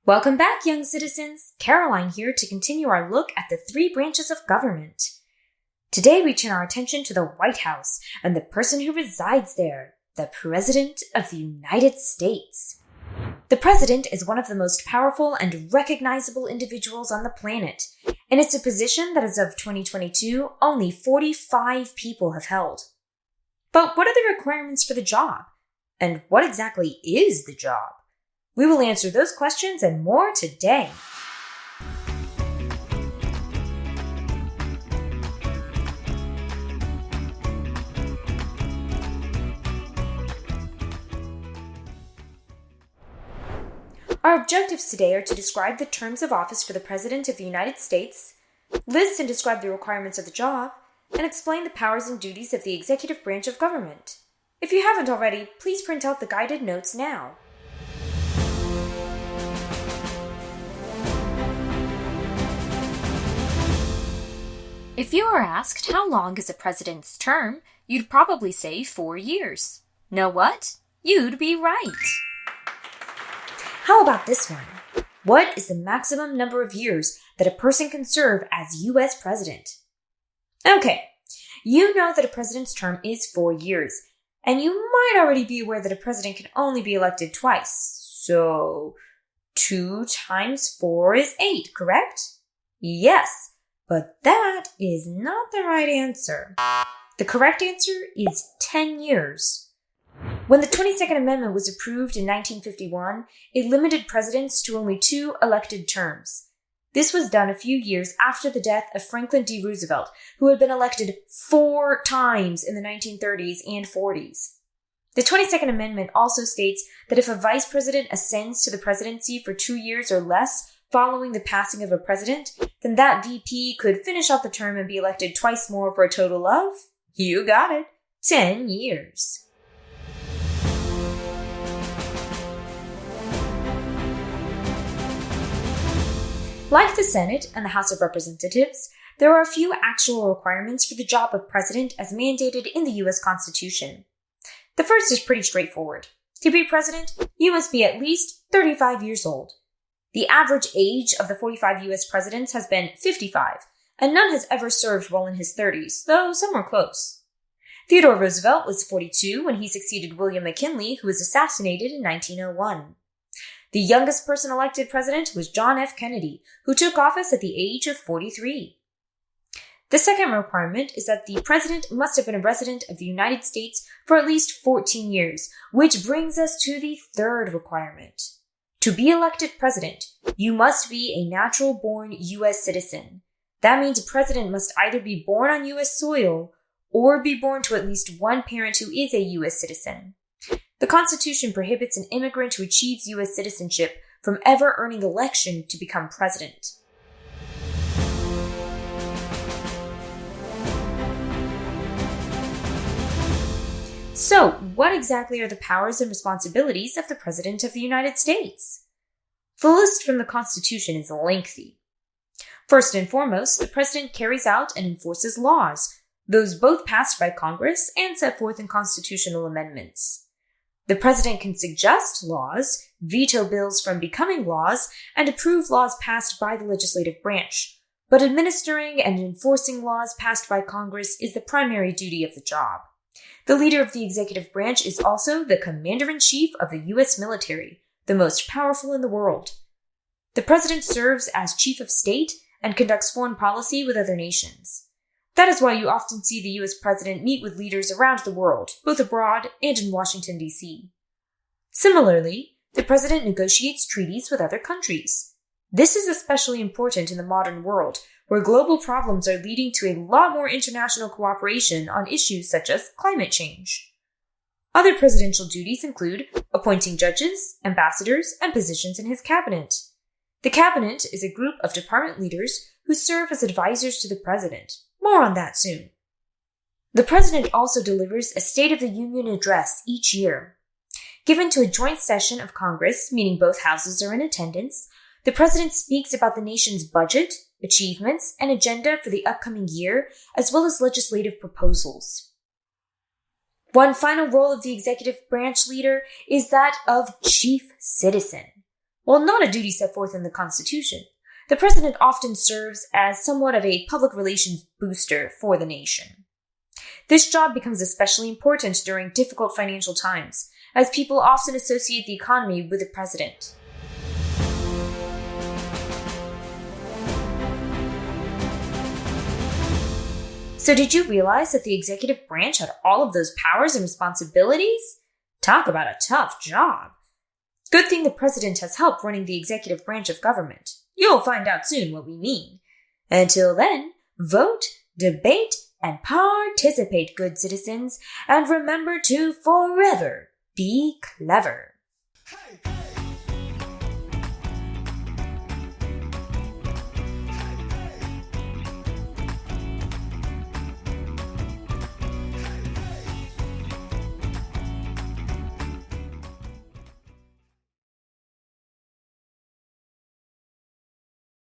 Welcome back, young citizens. Caroline here to continue our look at the three branches of government. Today we turn our attention to the White House and the person who resides there, the President of the United States. The President is one of the most powerful and recognizable individuals on the planet, and it's a position that as of 2022, only 45 people have held. But what are the requirements for the job? And what exactly is the job? We will answer those questions and more today. Our objectives today are to describe the terms of office for the President of the United States, list and describe the requirements of the job, and explain the powers and duties of the executive branch of government. If you haven't already, please print out the guided notes now. If you are asked how long is a president's term, you'd probably say 4 years. Know what? You'd be right. How about this one? What is the maximum number of years that a person can serve as U.S. president? Okay, you know that a president's term is 4 years, and you might already be aware that a president can only be elected twice. So, 2 times 4 is 8, correct? Yes. But that is not the right answer. The correct answer is 10 years. When the 22nd Amendment was approved in 1951, it limited presidents to only 2 elected terms. This was done a few years after the death of Franklin D. Roosevelt, who had been elected 4 times in the 1930s and 40s. The 22nd Amendment also states that if a vice president ascends to the presidency for 2 years or less, following the passing of a president, then that VP could finish off the term and be elected twice more for a total of, you got it, 10 years. Like the Senate and the House of Representatives, there are a few actual requirements for the job of president as mandated in the U.S. Constitution. The first is pretty straightforward. To be president, you must be at least 35 years old. The average age of the 45 U.S. presidents has been 55, and none has ever served while in his 30s, though some were close. Theodore Roosevelt was 42 when he succeeded William McKinley, who was assassinated in 1901. The youngest person elected president was John F. Kennedy, who took office at the age of 43. The second requirement is that the president must have been a resident of the United States for at least 14 years, which brings us to the third requirement. To be elected president, you must be a natural-born U.S. citizen. That means a president must either be born on U.S. soil or be born to at least one parent who is a U.S. citizen. The Constitution prohibits an immigrant who achieves U.S. citizenship from ever earning election to become president. So, what exactly are the powers and responsibilities of the President of the United States? The list from the Constitution is lengthy. First and foremost, the President carries out and enforces laws, those both passed by Congress and set forth in constitutional amendments. The President can suggest laws, veto bills from becoming laws, and approve laws passed by the legislative branch, but administering and enforcing laws passed by Congress is the primary duty of the job. The leader of the executive branch is also the commander-in-chief of the U.S. military, the most powerful in the world. The president serves as chief of state and conducts foreign policy with other nations. That is why you often see the U.S. president meet with leaders around the world, both abroad and in Washington, D.C. Similarly, the president negotiates treaties with other countries. This is especially important in the modern world, where global problems are leading to a lot more international cooperation on issues such as climate change. Other presidential duties include appointing judges, ambassadors, and positions in his cabinet. The cabinet is a group of department leaders who serve as advisors to the president. More on that soon. The president also delivers a State of the Union address each year. Given to a joint session of Congress, meaning both houses are in attendance, the president speaks about the nation's budget, achievements, and agenda for the upcoming year, as well as legislative proposals. One final role of the executive branch leader is that of chief citizen. While not a duty set forth in the Constitution, the president often serves as somewhat of a public relations booster for the nation. This job becomes especially important during difficult financial times, as people often associate the economy with the president. So did you realize that the executive branch had all of those powers and responsibilities? Talk about a tough job. Good thing the president has help running the executive branch of government. You'll find out soon what we mean. Until then, vote, debate, and participate, good citizens, and remember to forever be clever. Hey, hey.